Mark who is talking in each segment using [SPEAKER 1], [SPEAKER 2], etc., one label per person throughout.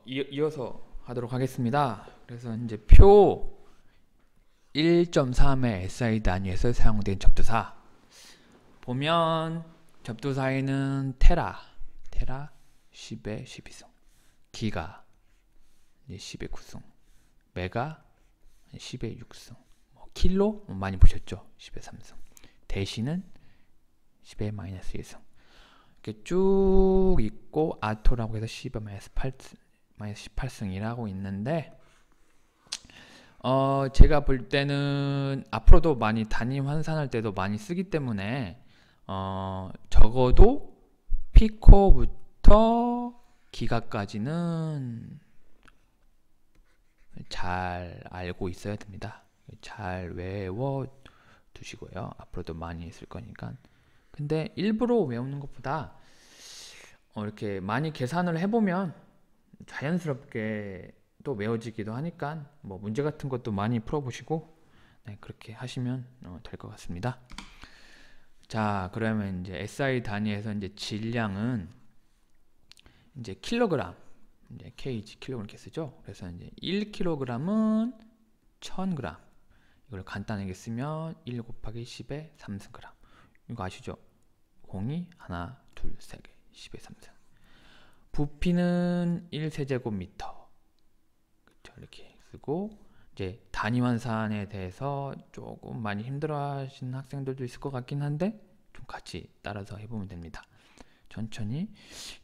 [SPEAKER 1] 이어서 하도록 하겠습니다. 그래서 이제 표 1.3의 SI 단위에서 사용된 접두사 보면 접두사에는 테라 10의 12승, 기가 10의 9승, 메가 10의 6승, 킬로 많이 보셨죠? 10의 3승, 대시는 10의 마이너스 1승 이렇게 쭉 있고 아토라고 해서 10의 마이너스 18승이라고 있는데 제가 볼 때는 앞으로도 많이 단위 환산할 때도 많이 쓰기 때문에 적어도 피코부터 기가까지는 잘 알고 있어야 됩니다. 잘 외워 두시고요. 앞으로도 많이 쓸 거니까. 근데 일부러 외우는 것보다 이렇게 많이 계산을 해보면 자연스럽게 또 외워지기도 하니까 뭐 문제 같은 것도 많이 풀어보시고 그렇게 하시면 될 것 같습니다. 자, 그러면 이제 SI 단위에서 이제 질량은 이제 킬로그램, 이제 kg 킬로그램 이렇게 쓰죠. 그래서 이제 1kg은 1000g. 이걸 간단하게 쓰면 1 곱하기 10의 3승g. 이거 아시죠? 공이 하나, 둘, 세 개, 10의 3승. 부피는 1세제곱미터. 그렇죠? 이렇게 쓰고 이제 단위 환산에 대해서 조금 많이 힘들어하시는 학생들도 있을 것 같긴 한데 좀 같이 따라서 해보면 됩니다. 천천히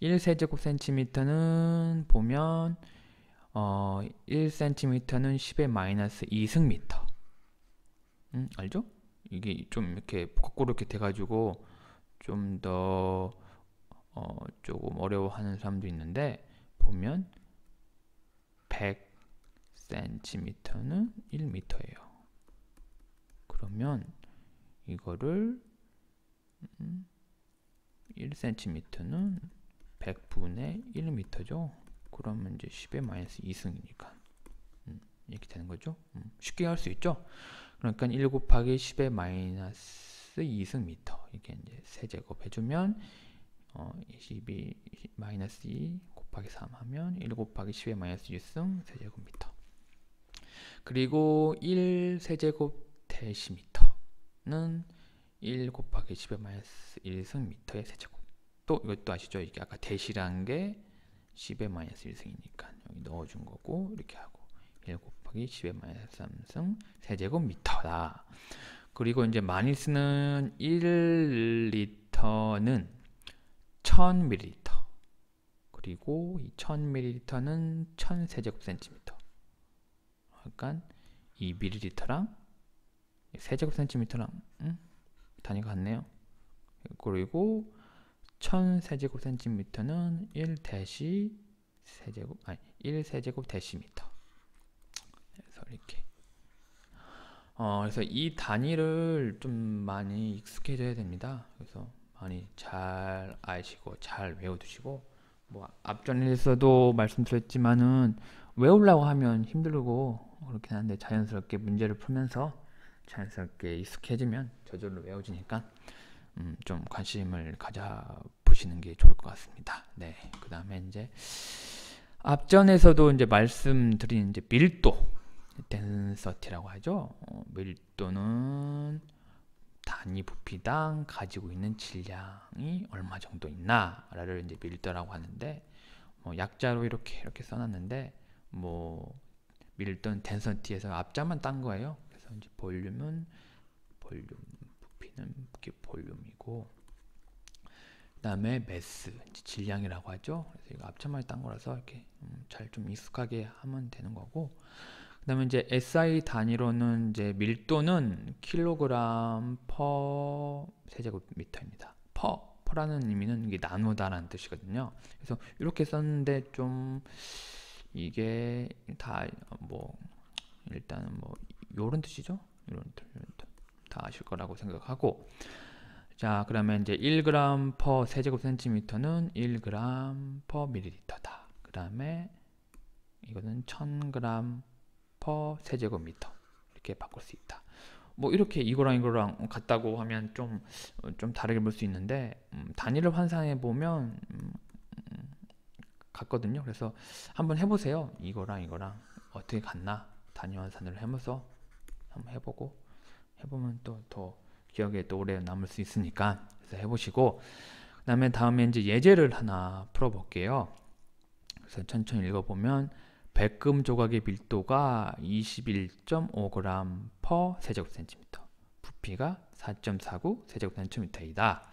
[SPEAKER 1] 1세제곱센티미터는 보면 1cm는 10의 마이너스 2승미터. 알죠? 이게 좀 이렇게 거꾸로 이렇게 돼가지고 좀 더 조금 어려워하는 사람도 있는데 보면 100cm는 1m예요. 그러면 이거를 1cm는 100분의 1m죠. 그러면 이제 10의 마이너스 2승이니까 이렇게 되는 거죠. 쉽게 할 수 있죠. 그러니까 1 곱하기 10의 마이너스 2승 미터 이렇게 이제 세제곱 해주면 22 마이너스 2 곱하기 3 하면 1 곱하기 10의 마이너스 1승 세제곱 미터. 그리고 1 세제곱 데시미터는 1 곱하기 10의 마이너스 1승 미터의 세제곱. 또 이것도 아시죠? 이게 아까 대시란 게 10의 마이너스 1승이니까 여기 넣어준 거고 이렇게 하고 1 곱하기 10의 마이너스 3승 세제곱미터다. 그리고 이제 많이 쓰는 1리터는 1000ml. 그리고 이 1000ml는 1000세제곱센티미터. 그러니까 2ml랑 세제곱센티미터랑 단위가 같네요. 그리고 1000세제곱센티미터는 1세제곱 데시미터. 그래서 이렇게 그래서 이 단위를 좀 많이 익숙해져야 됩니다. 그래서 많이 잘 아시고 잘 외워두시고 뭐 앞전에서도 말씀드렸지만은 외우려고 하면 힘들고 그렇긴 한데 자연스럽게 문제를 풀면서 자연스럽게 익숙해지면 저절로 외워지니까 좀 관심을 가져보시는 게 좋을 것 같습니다. 네, 그 다음에 이제 앞전에서도 이제 말씀드린 이제 밀도, 덴서티라고 하죠. 밀도는 단위 부피당 가지고 있는 질량이 얼마 정도 있나를 이제 밀도라고 하는데 약자로 이렇게 써놨는데 밀도는 덴서티에서 앞자만 딴 거예요. 그래서 이제 볼륨은 부피는 볼륨이고 그다음에 매스 질량이라고 하죠. 그래서 이거 앞차만 딴 거라서 이렇게 잘 좀 익숙하게 하면 되는 거고. 그다음에 이제 SI 단위로는 이제 밀도는 킬로그램 퍼 세제곱미터입니다. 퍼라는 의미는 이게 나누다라는 뜻이거든요. 그래서 이렇게 썼는데 좀 이게 다 일단은 요런 뜻이죠. 이런 뜻 다 아실 거라고 생각하고. 자, 그러면 이제 1g 퍼 세제곱센티미터는 1g 퍼 밀리리터다. 그 다음에 이거는 1000g 퍼 세제곱미터 이렇게 바꿀 수 있다. 이렇게 이거랑 같다고 하면 좀 다르게 볼 수 있는데 단위를 환산해 보면 같거든요. 그래서 한번 해보세요. 이거랑 어떻게 같나 단위 환산을 하면서 한번 해보면 또 더 기억에 또 오래 남을 수 있으니까 그래서 해보시고, 그다음에 다음에 이제 예제를 하나 풀어볼게요. 그래서 천천히 읽어보면 백금 조각의 밀도가 21.5g per 세제곱센티미터, 부피가 4.49 세제곱센티미터이다.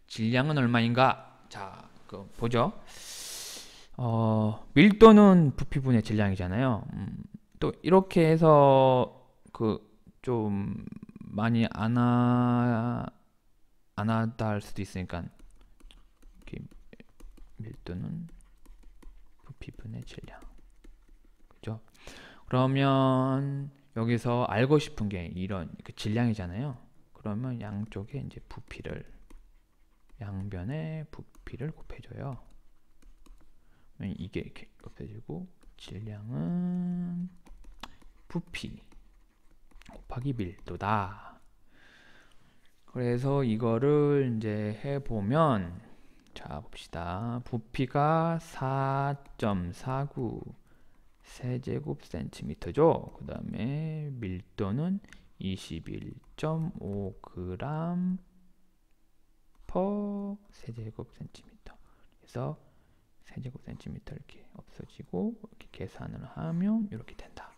[SPEAKER 1] 질량은 얼마인가? 자, 보죠. 밀도는 부피분의 질량이잖아요. 또 이렇게 해서 좀 많이 안 하다 할 수도 있으니까 밀도는 부피분의 질량, 그죠? 그러면 여기서 알고 싶은 게 이런 질량이잖아요. 그러면 양쪽에 이제 양변에 부피를 곱해줘요. 이게 이렇게 곱해지고, 질량은 부피 곱하기 밀도다. 그래서 이거를 이제 해보면, 자 봅시다. 부피가 4.49 세제곱센티미터죠. 그 다음에 밀도는 21.5g per 세제곱센티미터. 그래서 세제곱센티미터 이렇게 없어지고 이렇게 계산을 하면 이렇게 된다.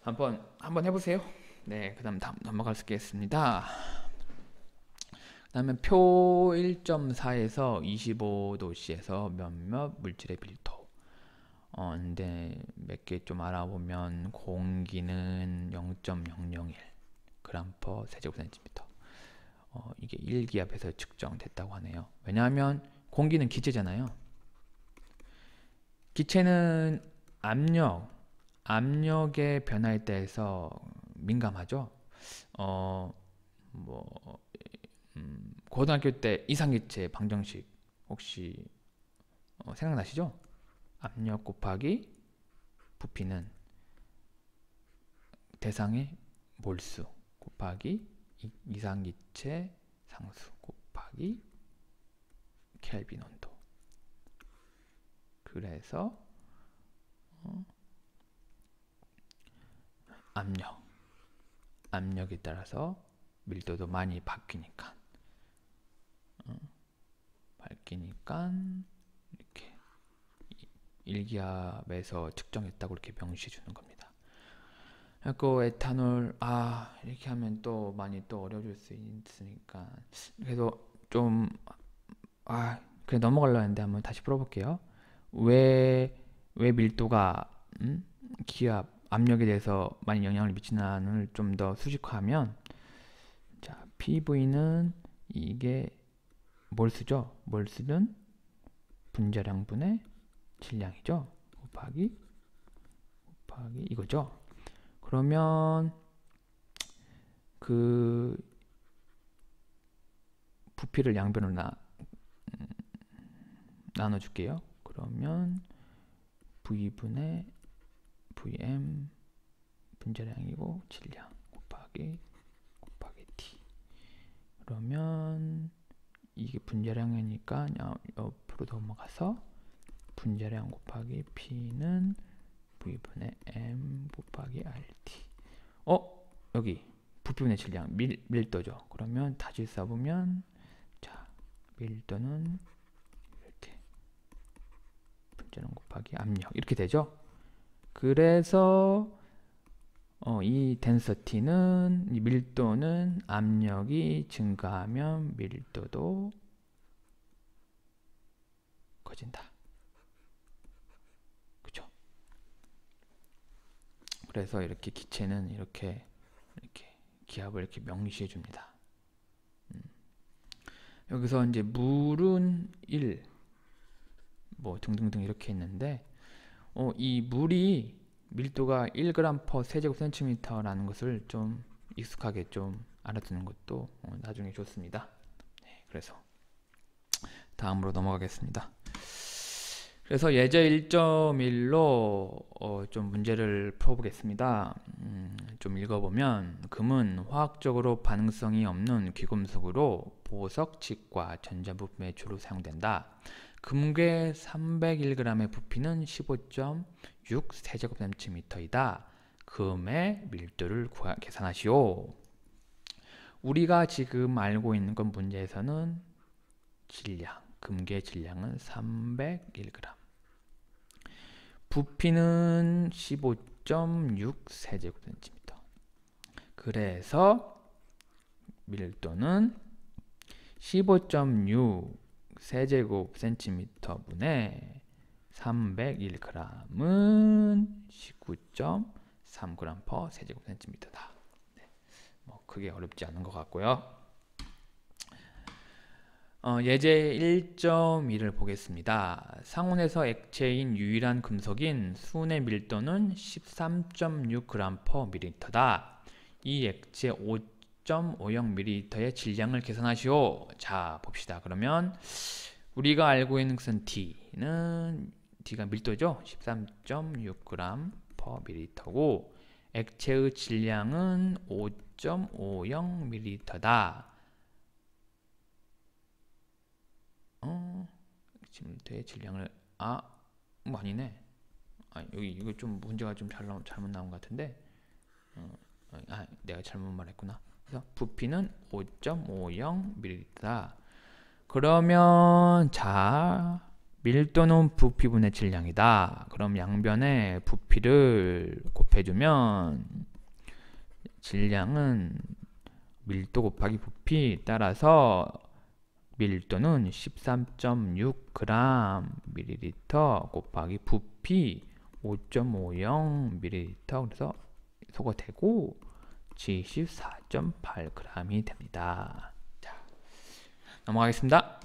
[SPEAKER 1] 한번 해보세요. 네, 그 다음 넘어가겠습니다. 그 다음에 표 1.4에서 25도씨에서 몇몇 물질의 밀도. 근데 몇 개 좀 알아보면 공기는 0.001 g per 세제곱센티미터. 이게 1기압에서 측정됐다고 하네요. 왜냐하면 공기는 기체잖아요. 기체는 압력의 변화에 대해서 민감하죠. 고등학교 때 이상기체 방정식 혹시 생각나시죠? 압력 곱하기 부피는 대상의 몰수 곱하기 이상기체 상수 곱하기 켈빈 온도. 그래서 압력에 따라서 밀도도 많이 바뀌니까 이렇게 1기압에서 측정했다고 이렇게 명시해 주는 겁니다. 그 에탄올 이렇게 하면 또 많이 또 어려워질 수 있으니까 그래도 좀 그래 넘어가려고 했는데 한번 다시 풀어볼게요. 왜 밀도가 기압 압력에 대해서 많이 영향을 미치나를 좀 더 수식화하면, 자 PV는 이게 몰수죠. 몰수는 분자량분의 질량이죠. 곱하기 이거죠. 그러면 부피를 양변으로 나눠줄게요. 그러면 V분의 Vm 분자량이고 질량 곱하기 T. 그러면 이게 분자량이니까 옆으로 넘어가서 분자량 곱하기 P는 V분의 M 곱하기 RT. 여기 부피분의 질량 밀도죠. 그러면 다시 써보면, 자 밀도는 이렇게 분자량 곱하기 압력 이렇게 되죠. 그래서 이 덴서티는, 이 밀도는 압력이 증가하면 밀도도 커진다. 그죠? 그래서 이렇게 기체는 이렇게 기압을 이렇게 명시해 줍니다. 여기서 이제 물은 1, 등등등 이렇게 있는데, 이 물이 밀도가 1g per 세제곱센티미터라는 것을 좀 익숙하게 좀 알아두는 것도 나중에 좋습니다. 네, 그래서 다음으로 넘어가겠습니다. 그래서 예제 1.1로 좀 문제를 풀어보겠습니다. 좀 읽어보면, 금은 화학적으로 반응성이 없는 귀금속으로 보석, 칡과 전자부품에 주로 사용된다. 금괴 301g의 부피는 15.6 세제곱센티미터이다. 금의 밀도를 계산하시오. 우리가 지금 알고 있는 건 문제에서는 질량, 금괴 질량은 301g, 부피는 15.6 세제곱센티미터. 그래서 밀도는 15.6 세제곱센티미터 분의 301g은 19.3g per 세제곱센티미터다. 네, 뭐 크게 어렵지 않은 것 같고요. 예제 1.2를 보겠습니다. 상온에서 액체인 유일한 금속인 수은의 밀도는 13.6g per ml다. 이 액체 5.50ml의 질량을 계산하시오. 자, 봅시다. 그러면 우리가 알고 있는 것은 D가 밀도죠. 13.6g per ml고 액체의 질량은 5.50ml다. 밀도의 질량을 아니네. 여기 이거 좀 문제가 좀 잘못 나온 것 같은데. 내가 잘못 말했구나. 그래서 부피는 5.50ml다. 그러면 자, 밀도는 부피분의 질량이다. 그럼 양변에 부피를 곱해주면 질량은 밀도 곱하기 부피 따라서 밀도는 13.6g ml 곱하기 부피 5.50ml. 그래서 소거 되고 74.8g이 됩니다. 자, 넘어가겠습니다.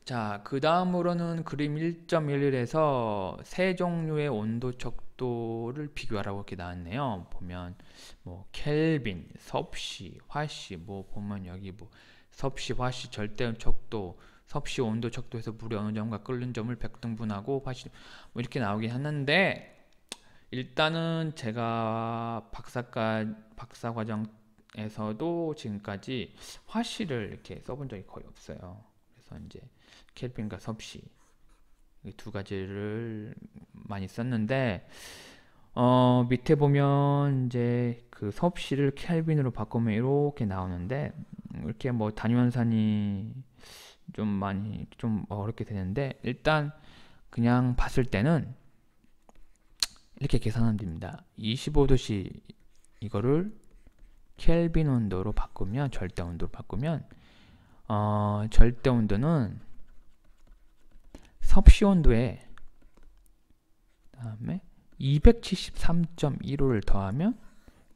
[SPEAKER 1] 자, 그 다음으로는 그림 1.11에서 세 종류의 온도 척도를 비교하라고 이렇게 나왔네요. 보면 뭐 켈빈, 섭씨, 화씨, 뭐 보면 여기 뭐 섭씨, 화씨, 절대 척도, 섭씨 온도 척도에서 물이 어느 점과 끓는 점을 100등분하고 화씨 뭐 이렇게 나오긴 하는데, 일단은 제가 박사 과정에서도 지금까지 화씨를 이렇게 써본 적이 거의 없어요. 그래서 이제 켈빈과 섭씨 이 두 가지를 많이 썼는데, 밑에 보면 이제 그 섭씨를 켈빈으로 바꾸면 이렇게 나오는데, 이렇게 뭐 단위원산이 좀 어렵게 되는데, 일단 그냥 봤을 때는 이렇게 계산하면 됩니다. 25도씨 이거를 켈빈 온도로 바꾸면, 절대 온도로 바꾸면 절대 온도는 섭씨 온도에 다음에 273.15를 더하면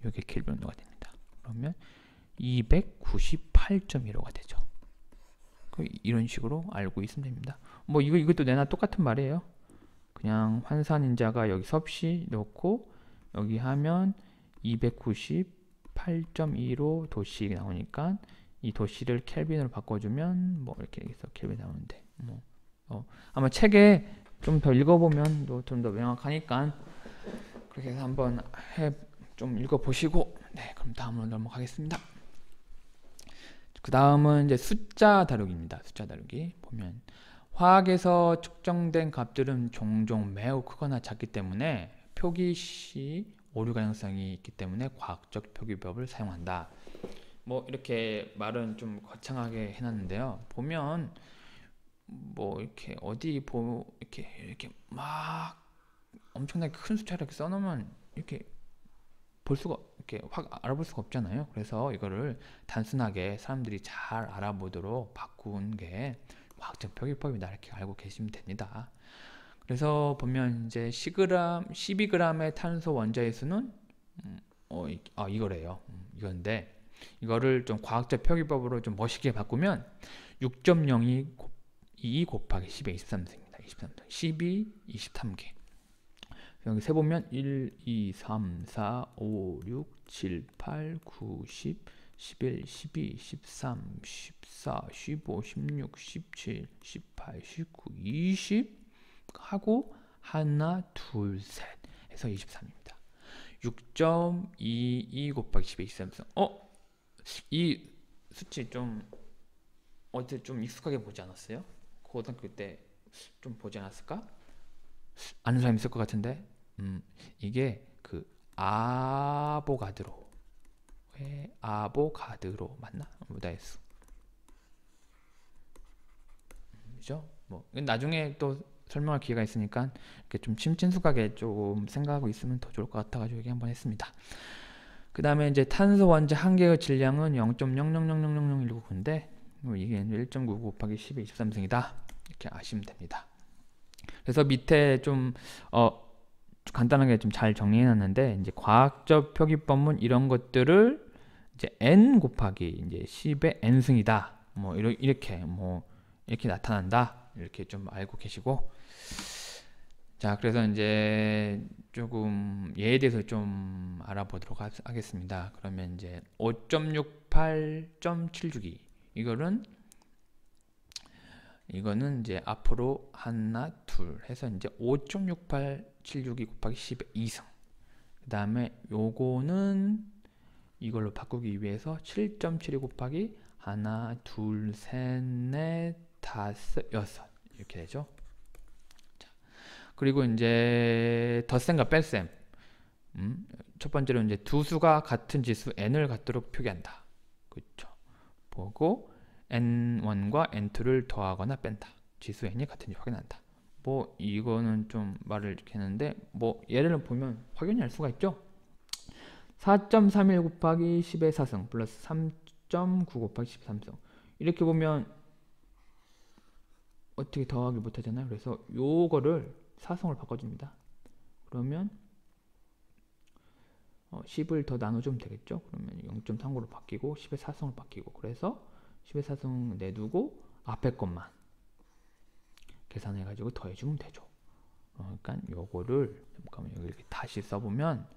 [SPEAKER 1] 이게 켈빈 온도가 됩니다. 그러면 298.15가 되죠. 이런 식으로 알고 있으면 됩니다. 뭐 이것도 내나 똑같은 말이에요. 그냥 환산인자가 여기 섭씨 넣고 여기 하면 298.15 도씨 나오니까 이 도씨를 켈빈으로 바꿔주면 뭐 이렇게 해서 켈빈 나오는데, 아마 책에 좀 더 읽어보면 좀 더 명확하니까 그렇게 해서 한번 좀 읽어보시고, 네, 그럼 다음으로 넘어가겠습니다. 그 다음은 이제 숫자 다루기입니다. 숫자 다루기 보면 화학에서 측정된 값들은 종종 매우 크거나 작기 때문에 표기 시 오류 가능성이 있기 때문에 과학적 표기법을 사용한다. 뭐 이렇게 말은 좀 거창하게 해놨는데요. 보면 뭐 이렇게 이렇게 막 엄청나게 큰 숫자를 이렇게 써놓으면 이렇게 확 알아볼 수가 없잖아요. 그래서 이거를 단순하게 사람들이 잘 알아보도록 바꾼 게 과학적 표기법이다, 이렇게 알고 계시면 됩니다. 그래서 보면 이제 12g의 탄소 원자의 수는 이거래요. 이건데 이거를 좀 과학적 표기법으로 좀 멋있게 바꾸면 6.02 곱하기 10의 23승입니다. 23승. 12, 23개. 여기 세보면 1, 2, 3, 4, 5, 6, 7, 8, 9, 10, 11, 12, 13, 14, 15, 16, 17, 18, 19, 20 하고 하나, 둘, 셋 해서 23입니다. 6.22 곱하기 10의 23승. 이 수치 좀 어때, 좀 익숙하게 보지 않았어요? 고등학교 때 좀 보지 않았을까? 아는 사람 있을 것 같은데. 이게 그 아보가드로. 왜 아보가드로 맞나? 뭐다 했어. 그죠? 뭐 나중에 또 설명할 기회가 있으니까 이렇게 좀 심층숙하게 조금 생각하고 있으면 더 좋을 것 같아가지고 얘기 한번 했습니다. 그 다음에 이제 탄소 원자 한 개의 질량은 0.00000019인데 이게 1.9 곱하기 10의 23승이다 이렇게 아시면 됩니다. 그래서 밑에 좀 간단하게 좀 잘 정리해놨는데 이제 과학적 표기법은 이런 것들을 이제 n 곱하기 이제 10의 n승이다 뭐 이렇게 나타난다 이렇게 좀 알고 계시고, 자 그래서 이제 조금 얘에 대해서 좀 알아보도록 하겠습니다. 그러면 이제 5.68.7주기 이거는 이제 앞으로 하나 둘 해서 이제 5.6876이 곱하기 10의 2승. 그 다음에 요거는 이걸로 바꾸기 위해서 7.72 곱하기 하나 둘 셋 넷 다섯 여섯 이렇게 되죠. 자, 그리고 이제 덧셈과 뺄셈. 첫 번째로 이제 두 수가 같은 지수 n을 갖도록 표기한다. 그렇죠. 보고 n1과 n2를 더하거나 뺀다. 지수 n이 같은지 확인한다. 뭐 이거는 좀 말을 이렇게 했는데 뭐 예를 보면 확연히 알 수가 있죠. 4.31 곱하기 10의 4승 플러스 3.9 곱하기 13승 이렇게 보면 어떻게 더하기 못하잖아요. 그래서 요거를 4승으로 바꿔줍니다. 그러면 10을 더 나눠주면 되겠죠. 그러면 0.39로 바뀌고 10의 4승으로 바뀌고, 그래서 10의 4승 내두고 앞에 것만 계산해가지고 더해주면 되죠. 그러니까 요거를 잠깐만 여기 이렇게 다시 써보면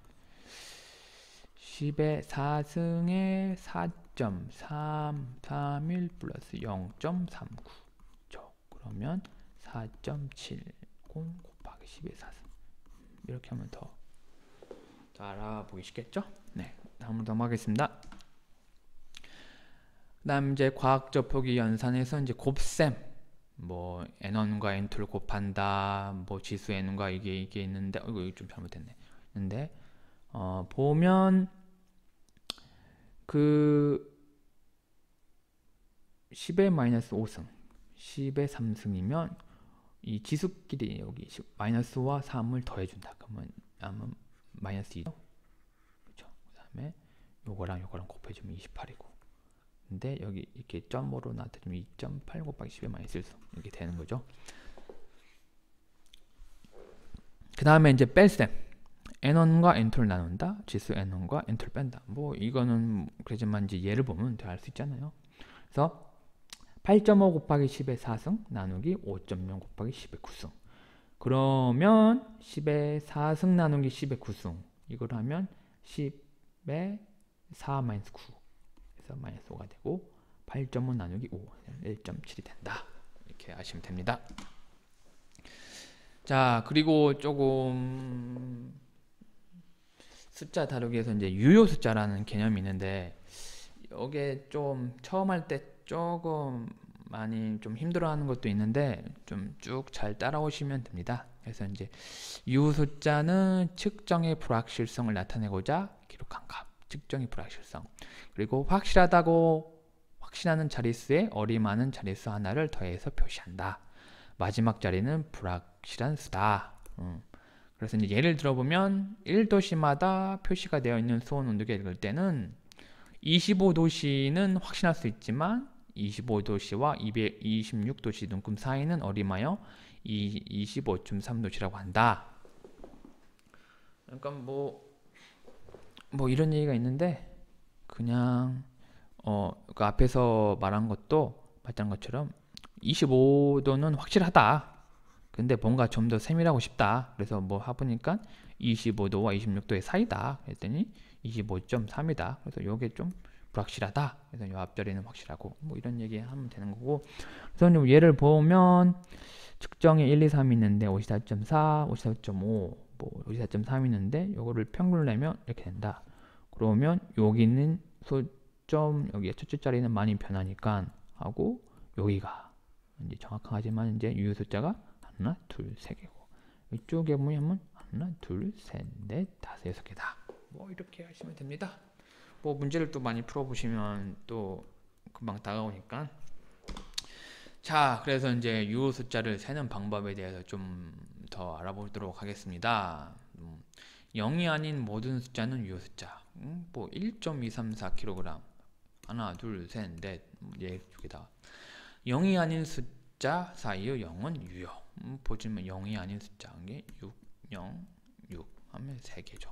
[SPEAKER 1] 10의 4승에 4.331 플러스 0.39 그러면 4.70 곱하기 10의 4승 이렇게 하면 더 알아보기 쉽겠죠? 네, 다음으로 넘어가겠습니다. 그 다음 이제 과학적 표기 연산에서 이제 곱셈 뭐 n1과 n2를 곱한다 뭐 지수 n과 이게 있는데 이거 좀 잘못됐네. 근데 보면 그 10의 마이너스 5승 10의 3승이면 이 지수끼리 여기 마이너스와 3을 더해준다. 그러면 마이너스 2죠. 그렇죠. 그 다음에 요거랑 곱해주면 28이고, 근데 여기 이렇게 점으로 나타내면 2.8 곱하기 10의 마이너스 1승 이렇게 되는 거죠. 그 다음에 이제 뺄셈 n1과 n2를 나눈다. 지수 n1과 n2를 뺀다. 뭐 이거는 그렇지만 이제 예를 보면 더 알 수 있잖아요. 그래서 8.5 곱하기 10의 4승 나누기 5.0 곱하기 10의 9승. 그러면 10의 4승 나누기 10의 9승 이걸 하면 10의 4 마이너스 9 그래서 마이너스 5가 되고 8.5 나누기 5 1.7이 된다. 이렇게 아시면 됩니다. 자 그리고 조금 숫자 다루기 위해서 이제 유효 숫자라는 개념이 있는데 이게 좀 처음 할 때 조금 많이 좀 힘들어하는 것도 있는데 좀 쭉 잘 따라오시면 됩니다. 그래서 이제 유효 숫자는 측정의 불확실성을 나타내고자 기록한 값, 측정의 불확실성. 그리고 확신하는 자릿수에 어림하는 자릿수 하나를 더해서 표시한다. 마지막 자리는 불확실한 수다. 그래서 이제 예를 들어보면 1도시마다 표시가 되어 있는 수온 온도계 읽을 때는 25도씨는 확신할 수 있지만 25도씨와 226도씨 눈금 사이는 어림하여 25.3도씨라고 한다. 그러니까 뭐 이런 얘기가 있는데 그냥 그 앞에서 말한 것도 맞다는 것처럼 25도는 확실하다. 근데 뭔가 좀 더 세밀하고 싶다. 그래서 뭐 해보니까 25도와 26도의 사이다. 그랬더니 25.3이다. 그래서 요게 좀 불확실하다. 그래서 요 앞자리는 확실하고 뭐 이런 얘기 하면 되는 거고. 그래서 예를 보면 측정에 1, 2, 3이 있는데 54.4, 54.5, 뭐 54.3 있는데 요거를 평균을 내면 이렇게 된다. 그러면 여기는 소점 여기 첫째 자리는 많이 변하니까 하고 여기가 이제 정확하지만 이제 유효 숫자가 하나, 둘, 세 개고 이쪽에 보면 하나, 둘, 셋, 넷, 다섯, 여섯 개다. 뭐 이렇게 하시면 됩니다. 뭐 문제를 또 많이 풀어보시면 또 금방 다가오니까. 자, 그래서 이제 유효 숫자를 세는 방법에 대해서 좀 더 알아보도록 하겠습니다. 0이 아닌 모든 숫자는 유효 숫자. 뭐 1.234kg 하나, 둘, 셋, 넷, 이쪽에다 0이 아닌 숫자 사이의 0은 유효. 보시면 0이 아닌 숫자 게 6, 0, 6 하면 3개죠.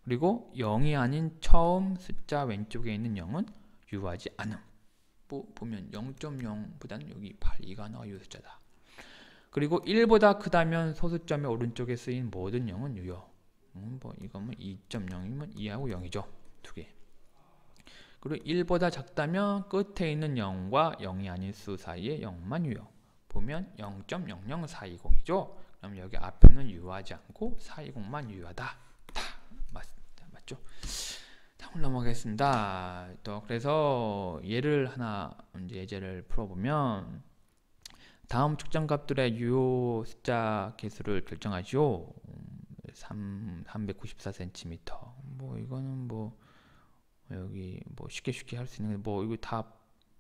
[SPEAKER 1] 그리고 0이 아닌 처음 숫자 왼쪽에 있는 0은 유효하지 않음. 보면 0.0보다는 여기 8, 2가 나와 유효 숫자다. 그리고 1보다 크다면 소수점의 오른쪽에 쓰인 모든 0은 유효. 뭐 이거면 2.0이면 2하고 0이죠. 두 개. 그리고 1보다 작다면 끝에 있는 0과 0이 아닌 수 사이에 0만 유효. 보면 0.00420이죠. 그럼 여기 앞에는 유효하지 않고 420만 유효하다. 맞죠? 다음 넘어가겠습니다. 또 그래서 예를 하나 이제 예제를 풀어보면 다음 측정값들의 유효 숫자 개수를 결정하죠. 394cm. 뭐 이거는 뭐 여기 뭐 쉽게 할 수 있는 게 뭐 이거 다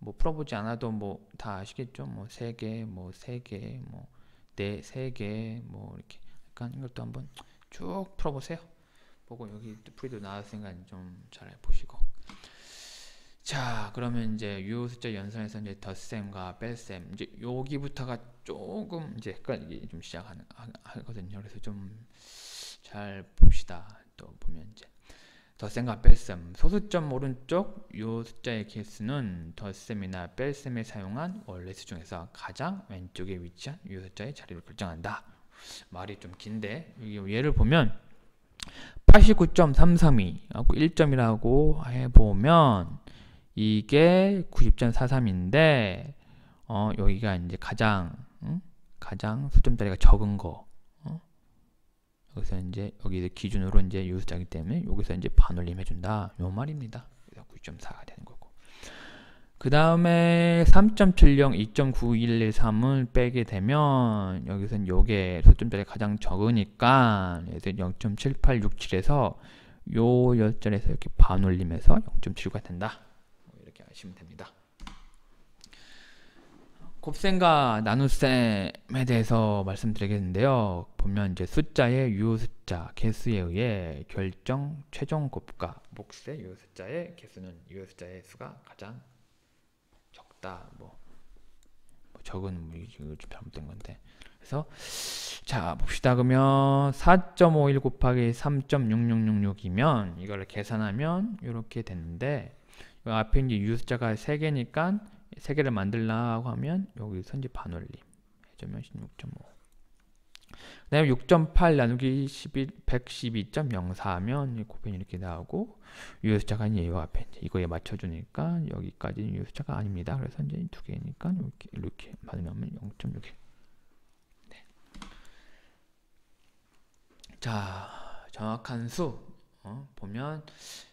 [SPEAKER 1] 뭐 풀어보지 않아도 뭐 다 아시겠죠? 뭐 3개, 뭐 3개, 뭐 3개, 뭐 이렇게 약간 이것도 한번 쭉 풀어보세요. 보고 여기 풀이도 나왔으니까 좀 잘 보시고. 자, 그러면 이제 유효 숫자 연산에서 이제 덧셈과 뺄셈 이제 여기부터가 조금 이제 헷갈리기 좀 시작하거든요. 그래서 좀 잘 봅시다. 또 보면 이제 덧셈과 뺄셈 소수점 오른쪽 유효 숫자의 개수는 덧셈이나 뺄셈에 사용한 원래 수 중에서 가장 왼쪽에 위치한 유효 숫자의 자리를 결정한다. 말이 좀 긴데 예를 보면 89.332하고 1점이라고 해보면 이게 90.43인데 여기가 이제 가장 수점자리가 적은 거 여기서 이제 여기 기준으로 이제 유효 숫자이기 때문에 여기서 이제 반올림 해준다 요 말입니다. 그래서 9.4가 되는 거고 그 다음에 3.70, 2.9113을 빼게 되면 여기서는 요게 소점자리가 가장 적으니까 그래서 0.7867에서 요 열자리에서 이렇게 반올림해서 0.79가 된다. 이렇게 아시면 됩니다. 곱셈과 나눗셈에 대해서 말씀드리겠는데요. 보면 이제 숫자의 유효 숫자 개수에 의해 결정 최종 곱과 몫의 유효 숫자의 개수는 유효 숫자의 수가 가장 적다. 뭐 적은 뭐 이거 좀 잘못된 건데. 그래서 자 봅시다. 그러면 4.51 곱하기 3.6666이면 이거를 계산하면 이렇게 되는데 이 앞에 이제 유효 숫자가 3개니까 3개를 만들라고 하면 여기서 이제 반올림 해주면 16.5. 그 다음에 6.8 나누기 112.04 하면 곱셈이 이렇게 나오고 유효 숫자가 이제 이 앞에 이제 이거에 맞춰주니까 여기까지는 유효 숫자가 아닙니다. 그래서 이제 2개니까 이렇게 반올리면 0.61. 네. 자, 정확한 수 보면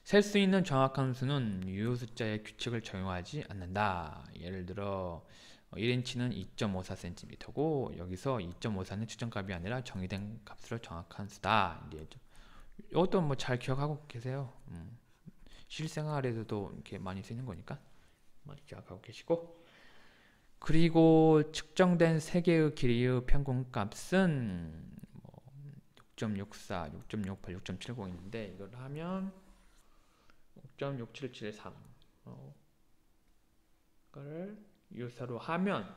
[SPEAKER 1] 셀 수 있는 정확한 수는 유효 숫자의 규칙을 적용하지 않는다. 예를 들어 1인치는 2.54cm고 여기서 2.54는 측정값이 아니라 정의된 값으로 정확한 수다. 이제 이것도 뭐 잘 기억하고 계세요. 실생활에서도 이렇게 많이 쓰이는 거니까 많이 기억하고 계시고 그리고 측정된 3개의 길이의 평균값은 6.64, 6.68, 6.70 있는데 이걸 하면 6.6773 이걸 유효사로 하면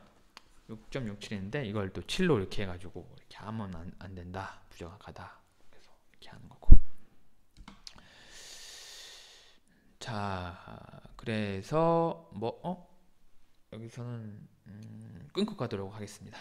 [SPEAKER 1] 6.67인데 이걸 또 7로 이렇게 해가지고 이렇게 하면 안 된다. 부정확하다. 그래서 이렇게 하는 거고. 자, 그래서 여기서는 끊고 가도록 하겠습니다.